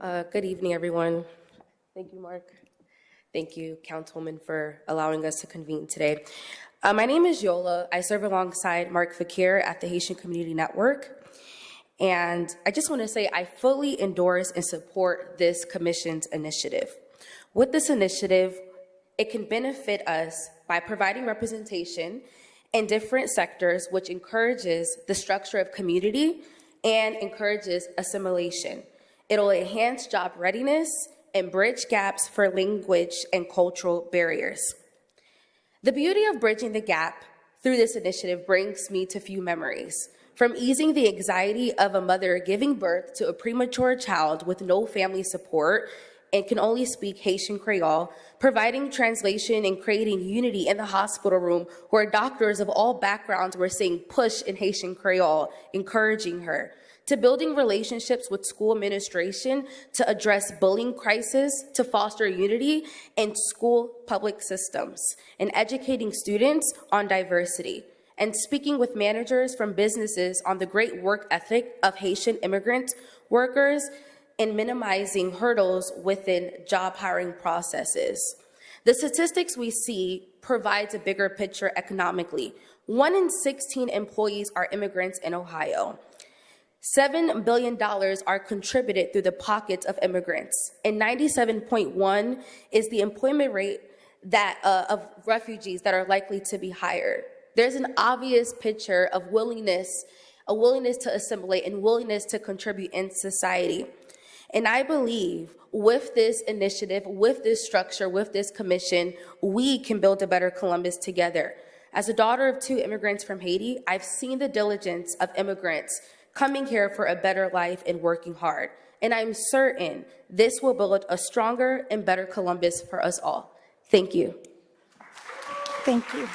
Good evening, everyone. Thank you, Mark. Thank you, Councilwoman, for allowing us to convene today. My name is Yola. I serve alongside Mark Fakir at the Haitian Community Network. And I just want to say I fully endorse and support this commission's initiative. With this initiative, it can benefit us by providing representation in different sectors, which encourages the structure of community and encourages assimilation. It'll enhance job readiness and bridge gaps for language and cultural barriers. The beauty of bridging the gap through this initiative brings me to few memories. From easing the anxiety of a mother giving birth to a premature child with no family support and can only speak Haitian Creole, providing translation and creating unity in the hospital room where doctors of all backgrounds were saying push in Haitian Creole, encouraging her, to building relationships with school administration to address bullying crisis, to foster unity in school public systems, and educating students on diversity, and speaking with managers from businesses on the great work ethic of Haitian immigrant workers and minimizing hurdles within job hiring processes. The statistics we see provides a bigger picture economically. 1 in 16 employees are immigrants in Ohio. $7 billion are contributed through the pockets of immigrants, and 97.1 is the employment rate that of refugees that are likely to be hired. There's an obvious picture of a willingness to assimilate and willingness to contribute in society. And I believe with this initiative, with this structure, with this commission, we can build a better Columbus together. As a daughter of 2 immigrants from Haiti, I've seen the diligence of immigrants coming here for a better life and working hard. And I'm certain this will build a stronger and better Columbus for us all. Thank you. Thank you.